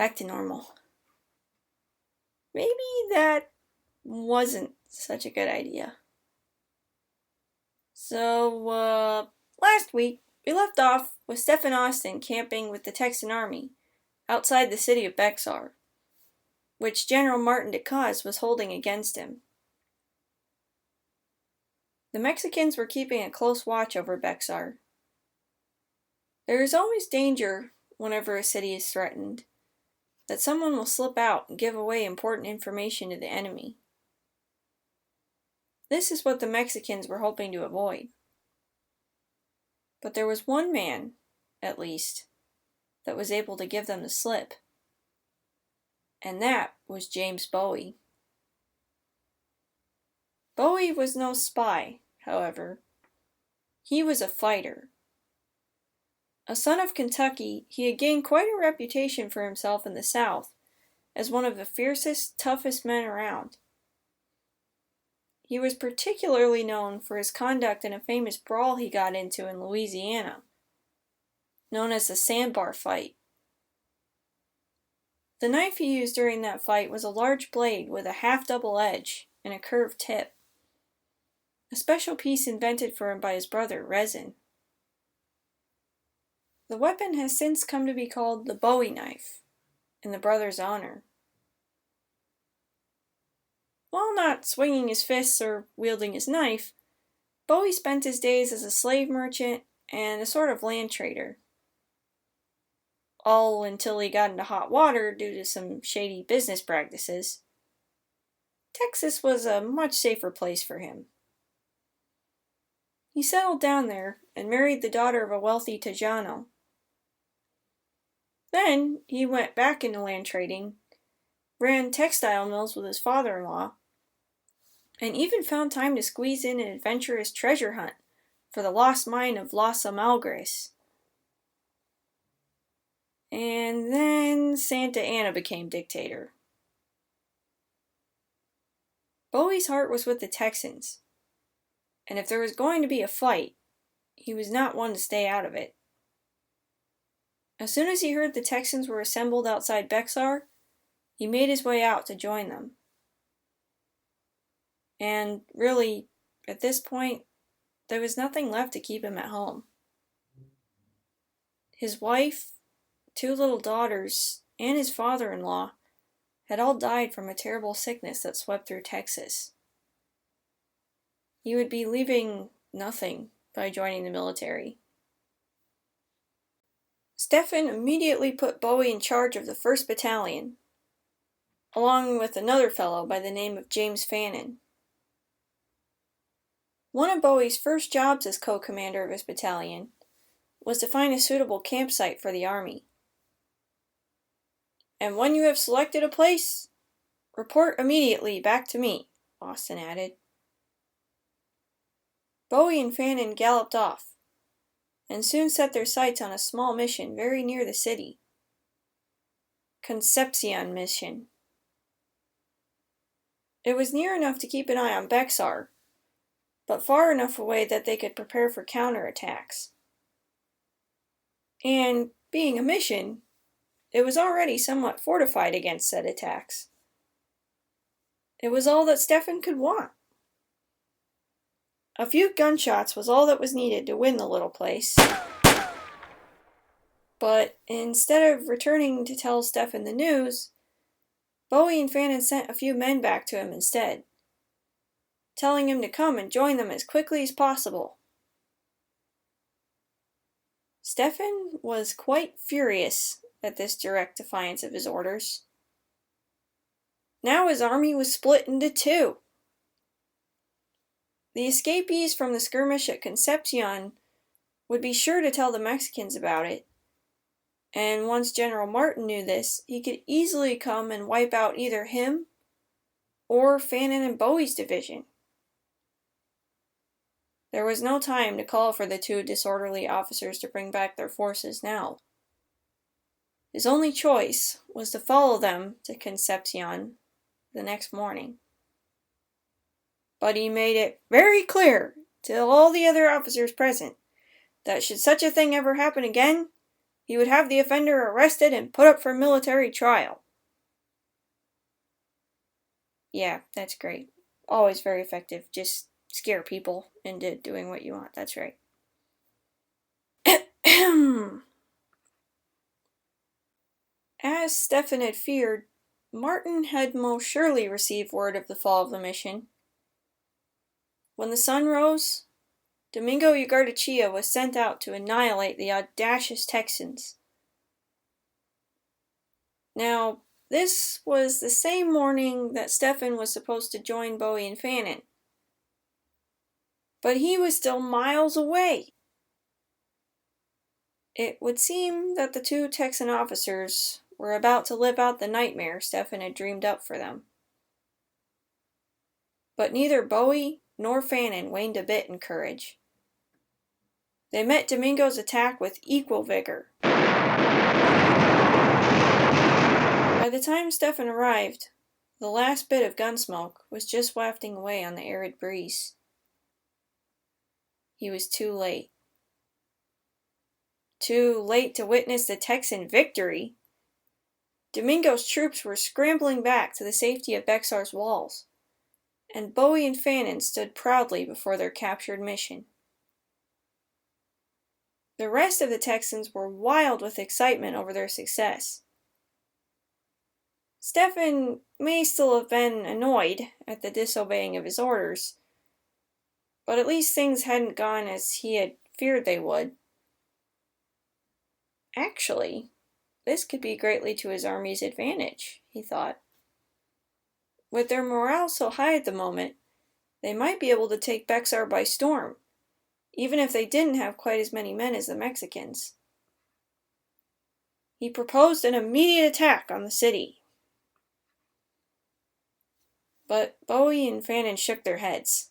back to normal. Maybe that wasn't such a good idea. So, last week, we left off with Stephen Austin camping with the Texan army outside the city of Bexar, which General Martin de Cause was holding against him. The Mexicans were keeping a close watch over Bexar. There is always danger, whenever a city is threatened, that someone will slip out and give away important information to the enemy. This is what the Mexicans were hoping to avoid. But there was one man, at least, that was able to give them the slip. And that was James Bowie. Bowie was no spy, however. He was a fighter. A son of Kentucky, he had gained quite a reputation for himself in the South as one of the fiercest, toughest men around. He was particularly known for his conduct in a famous brawl he got into in Louisiana, known as the Sandbar Fight. The knife he used during that fight was a large blade with a half-double edge and a curved tip, a special piece invented for him by his brother, Resin. The weapon has since come to be called the Bowie knife, in the brother's honor. While not swinging his fists or wielding his knife, Bowie spent his days as a slave merchant and a sort of land trader. All until he got into hot water due to some shady business practices. Texas was a much safer place for him. He settled down there and married the daughter of a wealthy Tejano. Then he went back into land trading, ran textile mills with his father-in-law, and even found time to squeeze in an adventurous treasure hunt for the lost mine of Las Amalgras. And then Santa Anna became dictator. Bowie's heart was with the Texans, and if there was going to be a fight, he was not one to stay out of it. As soon as he heard the Texans were assembled outside Bexar, he made his way out to join them. And really, at this point, there was nothing left to keep him at home. His wife, 2 little daughters, and his father-in-law had all died from a terrible sickness that swept through Texas. He would be leaving nothing by joining the military. Stephen immediately put Bowie in charge of the 1st Battalion, along with another fellow by the name of James Fannin. One of Bowie's first jobs as co-commander of his battalion was to find a suitable campsite for the army. "And when you have selected a place, report immediately back to me," Austin added. Bowie and Fannin galloped off, and soon set their sights on a small mission very near the city. Concepcion mission. It was near enough to keep an eye on Bexar, but far enough away that they could prepare for counterattacks. And, being a mission, it was already somewhat fortified against said attacks. It was all that Stephen could want. A few gunshots was all that was needed to win the little place. But instead of returning to tell Stephen the news, Bowie and Fannin sent a few men back to him instead, telling him to come and join them as quickly as possible. Stephen was quite furious at this direct defiance of his orders. Now his army was split into 2. The escapees from the skirmish at Concepcion would be sure to tell the Mexicans about it, and once General Martin knew this, he could easily come and wipe out either him or Fannin and Bowie's division. There was no time to call for the 2 disorderly officers to bring back their forces now. His only choice was to follow them to Concepcion the next morning. But he made it very clear to all the other officers present that should such a thing ever happen again, he would have the offender arrested and put up for military trial. Yeah, that's great. Always very effective. Just scare people into doing what you want. That's right. As Stefan had feared, Martin had most surely received word of the fall of the mission. When the sun rose, Domingo Ugartechea was sent out to annihilate the audacious Texans. Now, this was the same morning that Stefan was supposed to join Bowie and Fannin. But he was still miles away. It would seem that the two Texan officers were about to live out the nightmare Stefan had dreamed up for them. But neither Bowie nor Fannin waned a bit in courage. They met Domingo's attack with equal vigor. By the time Stefan arrived, the last bit of gunsmoke was just wafting away on the arid breeze. He was too late. Too late to witness the Texan victory. Domingo's troops were scrambling back to the safety of Bexar's walls, and Bowie and Fannin stood proudly before their captured mission. The rest of the Texans were wild with excitement over their success. Stefan may still have been annoyed at the disobeying of his orders, but at least things hadn't gone as he had feared they would. Actually, this could be greatly to his army's advantage, he thought. With their morale so high at the moment, they might be able to take Bexar by storm, even if they didn't have quite as many men as the Mexicans. He proposed an immediate attack on the city. But Bowie and Fannin shook their heads.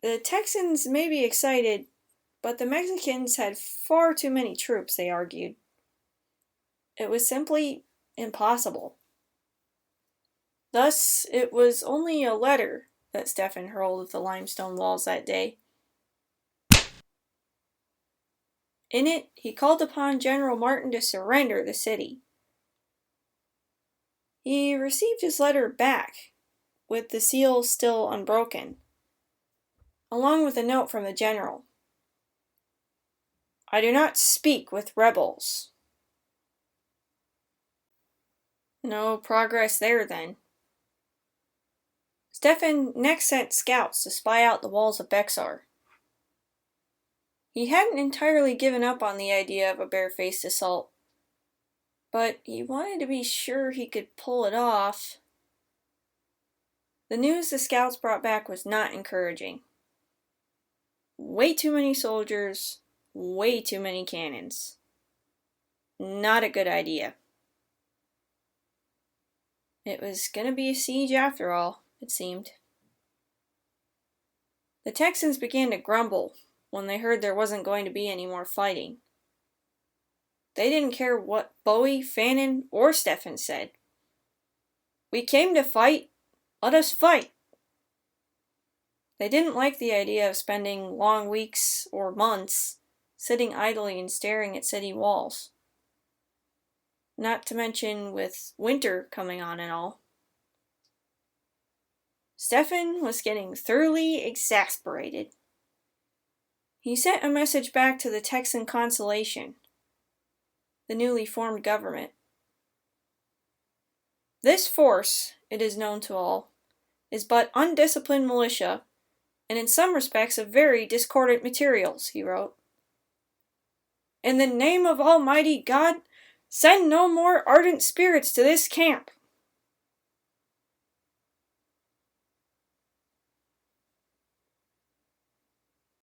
The Texans may be excited, but the Mexicans had far too many troops, they argued. It was simply impossible. Thus, it was only a letter that Stefan hurled at the limestone walls that day. In it, he called upon General Martin to surrender the city. He received his letter back, with the seal still unbroken, along with a note from the general. I do not speak with rebels. No progress there, then. Stefan next sent scouts to spy out the walls of Bexar. He hadn't entirely given up on the idea of a barefaced assault, but he wanted to be sure he could pull it off. The news the scouts brought back was not encouraging. Way too many soldiers, way too many cannons. Not a good idea. It was going to be a siege after all, it seemed. The Texans began to grumble when they heard there wasn't going to be any more fighting. They didn't care what Bowie, Fannin, or Stefan said. We came to fight. Let us fight. They didn't like the idea of spending long weeks or months sitting idly and staring at city walls. Not to mention with winter coming on and all. Stefan was getting thoroughly exasperated. He sent a message back to the Texan Constellation, the newly formed government. This force, it is known to all, is but undisciplined militia, and in some respects of very discordant materials, he wrote. In the name of Almighty God, send no more ardent spirits to this camp.